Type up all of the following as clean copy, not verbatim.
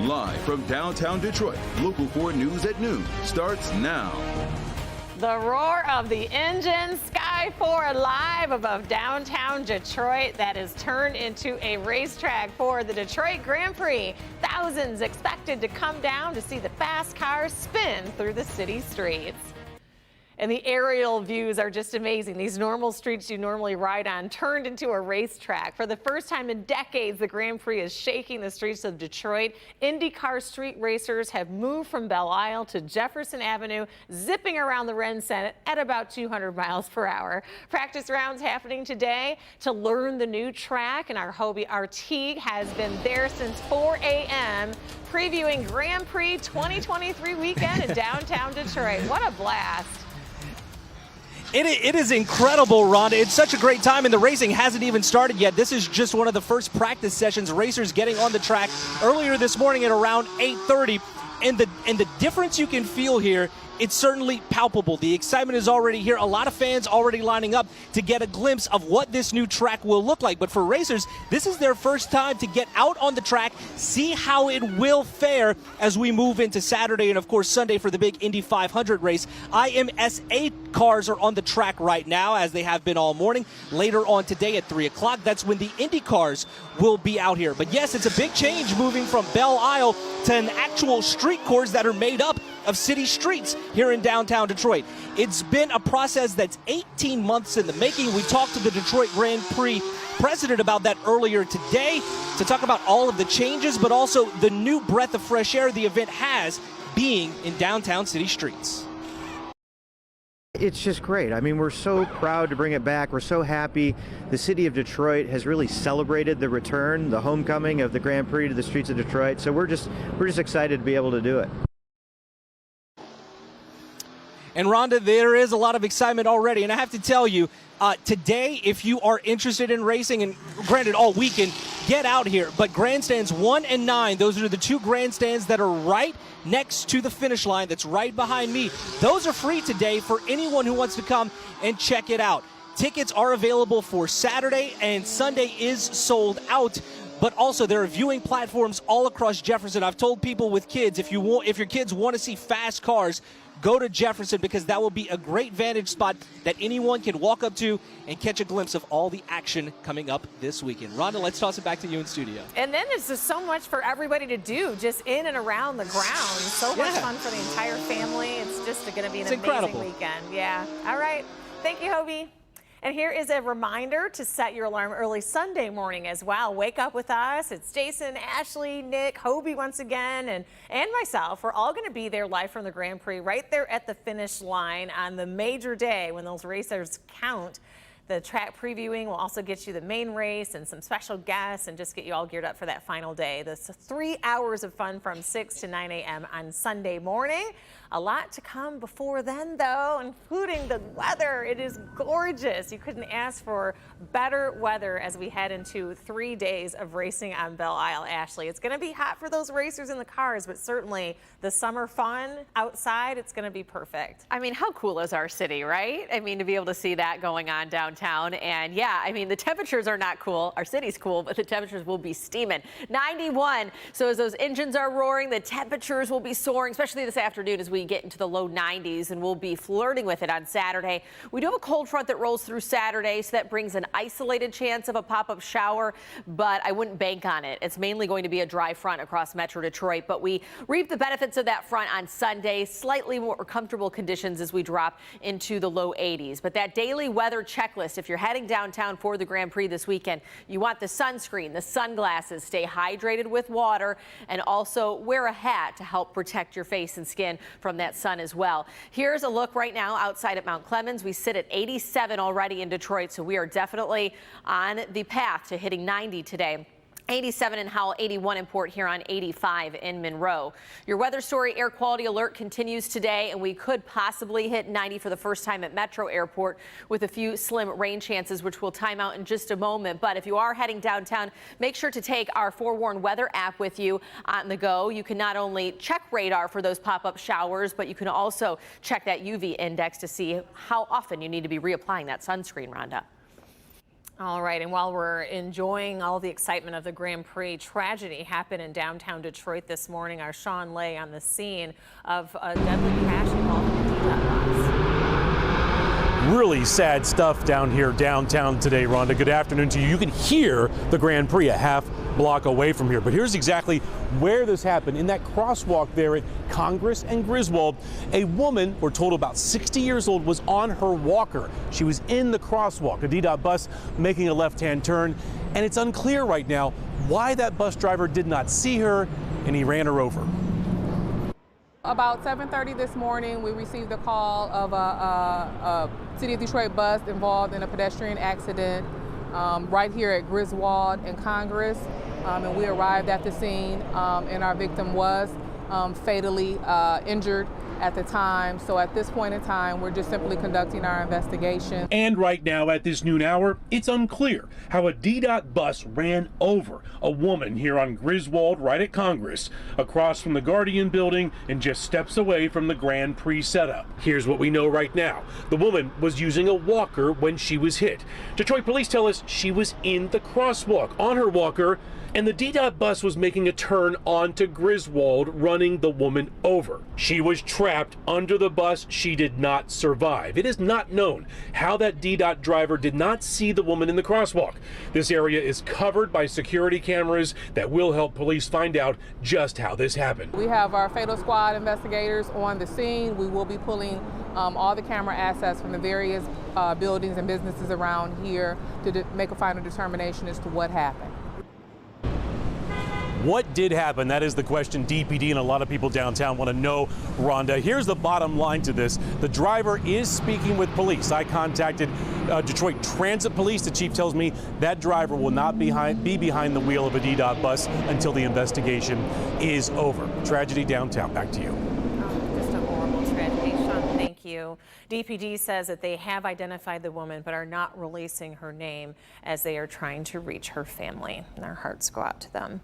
Live from downtown Detroit, Local 4 News at noon starts now. The roar of the engine, Sky 4 live above downtown Detroit that is turned into a racetrack for the Detroit Grand Prix. Thousands expected to come down to see the fast cars spin through the city streets. And the aerial views are just amazing. These normal streets you normally ride on turned into a racetrack. For the first time in decades, the Grand Prix is shaking the streets of Detroit. IndyCar street racers have moved from Belle Isle to Jefferson Avenue, zipping around the Ren Senate at about 200 miles per hour. Practice rounds happening today to learn the new track, and our Hobie RT has been there since 4 a.m. previewing Grand Prix 2023 weekend in downtown Detroit. What a blast. It is incredible, Rhonda. It's such a great time, and the racing hasn't even started yet. This is just one of the first practice sessions. Racers getting on the track earlier this morning at around 8:30. And the difference you can feel here, it's certainly palpable. The excitement is already here. A lot of fans already lining up to get a glimpse of what this new track will look like. But for racers, this is their first time to get out on the track, see how it will fare as we move into Saturday and, of course, Sunday for the big Indy 500 race. IMSA cars are on the track right now, as they have been all morning. Later on today at 3 o'clock, that's when the Indy cars will be out here. But yes, it's a big change moving from Belle Isle to an actual street course that are made up of city streets here in downtown Detroit. It's been a process that's 18 months in the making. We talked to the Detroit Grand Prix president about that earlier today to talk about all of the changes, but also the new breath of fresh air the event has being in downtown city streets. It's just great. I mean, we're so proud to bring it back. We're so happy. The city of Detroit has really celebrated the return, the homecoming of the Grand Prix to the streets of Detroit. So we're just excited to be able to do it. And Rhonda, there is a lot of excitement already. And I have to tell you, today, if you are interested in racing, and granted all weekend, get out here. But grandstands 1 and 9, those are the two grandstands that are right next to the finish line that's right behind me. Those are free today for anyone who wants to come and check it out. Tickets are available for Saturday, and Sunday is sold out. But also, there are viewing platforms all across Jefferson. I've told people with kids, if your kids want to see fast cars, go to Jefferson, because that will be a great vantage spot that anyone can walk up to and catch a glimpse of all the action coming up this weekend. Rhonda, let's toss it back to you in studio. And then there's just so much for everybody to do just in and around the ground. So much fun for the entire family. It's just going to be an amazing weekend. Yeah. All right. Thank you, Hobie. And here is a reminder to set your alarm early Sunday morning as well. Wake up with us. It's Jason, Ashley, Nick, Hobie once again, and myself. We're all going to be there live from the Grand Prix right there at the finish line on the major day when those racers count. The track previewing will also get you the main race and some special guests and just get you all geared up for that final day. This 3 hours of fun from 6 to 9 a.m. on Sunday morning. A lot to come before then, though, including the weather. It is gorgeous. You couldn't ask for better weather as we head into 3 days of racing on Belle Isle, Ashley. It's going to be hot for those racers in the cars, but certainly the summer fun outside, it's going to be perfect. I mean, how cool is our city, right? I mean, to be able to see that going on downtown. And yeah, I mean, the temperatures are not cool. Our city's cool, but the temperatures will be steaming. 91. So as those engines are roaring, the temperatures will be soaring, especially this afternoon as we get into the low 90s, and we'll be flirting with it on Saturday. We do have a cold front that rolls through Saturday, so that brings an isolated chance of a pop-up shower, but I wouldn't bank on it. It's mainly going to be a dry front across Metro Detroit, but we reap the benefits of that front on Sunday. Slightly more comfortable conditions as we drop into the low 80s. But that daily weather checklist, if you're heading downtown for the Grand Prix this weekend, you want the sunscreen, the sunglasses, stay hydrated with water, and also wear a hat to help protect your face and skin from that sun as well. Here's a look right now outside at Mount Clemens. We sit at 87 already in Detroit, so we are definitely on the path to hitting 90 today. 87 in Howell, 81 in Port Huron, 85 in Monroe. Your weather story, air quality alert continues today, and we could possibly hit 90 for the first time at Metro Airport with a few slim rain chances, which we'll time out in just a moment. But if you are heading downtown, make sure to take our Forewarn Weather app with you on the go. You can not only check radar for those pop-up showers, but you can also check that UV index to see how often you need to be reapplying that sunscreen, Rhonda. All right, and while we're enjoying all the excitement of the Grand Prix, tragedy happened in downtown Detroit this morning. Our Sean Lay on the scene of a deadly crash involving a bus. Really sad stuff down here downtown today, Rhonda. Good afternoon to you. You can hear the Grand Prix a half block away from here, but here's exactly where this happened. In that crosswalk there at Congress and Griswold, a woman, we're told about 60 years old, was on her walker. She was in the crosswalk, a DDOT bus making a left-hand turn, and it's unclear right now why that bus driver did not see her and he ran her over. About 7:30 this morning, we received a call of a City of Detroit bus involved in a pedestrian accident right here at Griswold and Congress. And we arrived at the scene, and our victim was fatally injured at the time. So at this point in time, we're just simply conducting our investigation. And right now at this noon hour, it's unclear how a DDOT bus ran over a woman here on Griswold right at Congress, across from the Guardian building and just steps away from the Grand Prix setup. Here's what we know right now. The woman was using a walker when she was hit. Detroit police tell us she was in the crosswalk on her walker, and the DDOT bus was making a turn onto Griswold, running the woman over. She was trapped under the bus. She did not survive. It is not known how that DDOT driver did not see the woman in the crosswalk. This area is covered by security cameras that will help police find out just how this happened. We have our fatal squad investigators on the scene. We will be pulling all the camera assets from the various buildings and businesses around here to make a final determination as to what happened. What did happen? That is the question DPD and a lot of people downtown want to know, Rhonda. Here's the bottom line to this. The driver is speaking with police. I contacted Detroit Transit Police. The chief tells me that driver will not be behind the wheel of a DDOT bus until the investigation is over. Tragedy downtown. Back to you. Just a horrible tragedy. Sean, thank you. DPD says that they have identified the woman but are not releasing her name as they are trying to reach her family. And our hearts go out to them.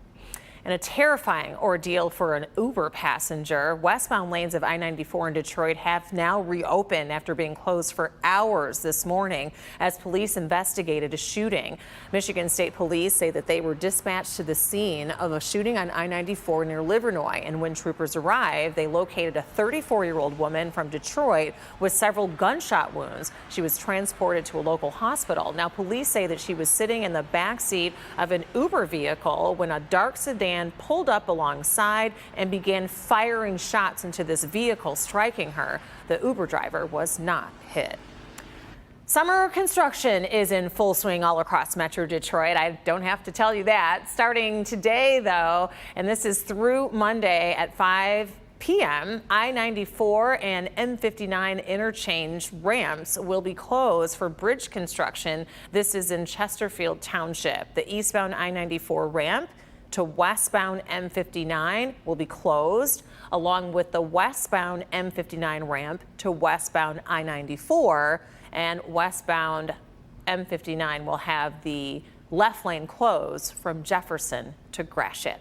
And a terrifying ordeal for an Uber passenger. Westbound lanes of I-94 in Detroit have now reopened after being closed for hours this morning as police investigated a shooting. Michigan State Police say that they were dispatched to the scene of a shooting on I-94 near Livernois. And when troopers arrived, they located a 34-year-old woman from Detroit with several gunshot wounds. She was transported to a local hospital. Now, police say that she was sitting in the back seat of an Uber vehicle when a dark sedan pulled up alongside and began firing shots into this vehicle, striking her. The Uber driver was not hit. Summer construction is in full swing all across Metro Detroit. I don't have to tell you that. Starting today, though, and this is through Monday at 5 p.m., I-94 and M59 interchange ramps will be closed for bridge construction. This is in Chesterfield Township. The eastbound I-94 ramp to westbound M59 will be closed, along with the westbound M59 ramp to westbound I-94, and westbound M59 will have the left lane closed from Jefferson to Gratiot.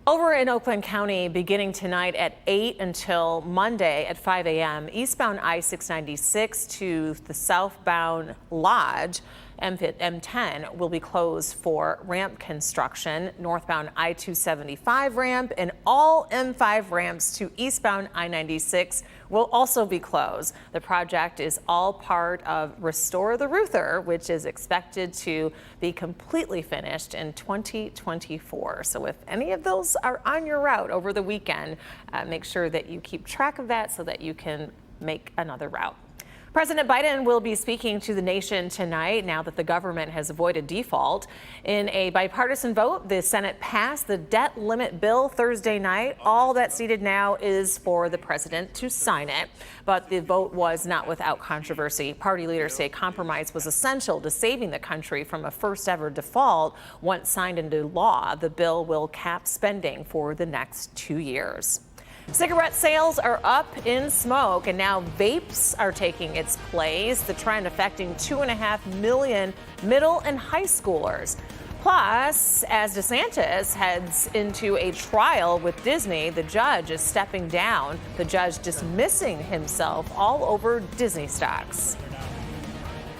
Over in Oakland County, beginning tonight at 8 until Monday at 5 a.m., eastbound I-696 to the southbound Lodge M10 will be closed for ramp construction. Northbound I-275 ramp and all M5 ramps to eastbound I-96 will also be closed. The project is all part of Restore the Ruther, which is expected to be completely finished in 2024. So if any of those are on your route over the weekend, make sure that you keep track of that so that you can make another route. President Biden will be speaking to the nation tonight now that the government has avoided default. In a bipartisan vote, the Senate passed the debt limit bill Thursday night. All that's needed now is for the president to sign it. But the vote was not without controversy. Party leaders say compromise was essential to saving the country from a first ever default. Once signed into law, the bill will cap spending for the next 2 years. Cigarette sales are up in smoke, and now vapes are taking its place, the trend affecting 2.5 million middle and high schoolers. Plus, as DeSantis heads into a trial with Disney, the judge is stepping down, the judge dismissing himself all over Disney stocks.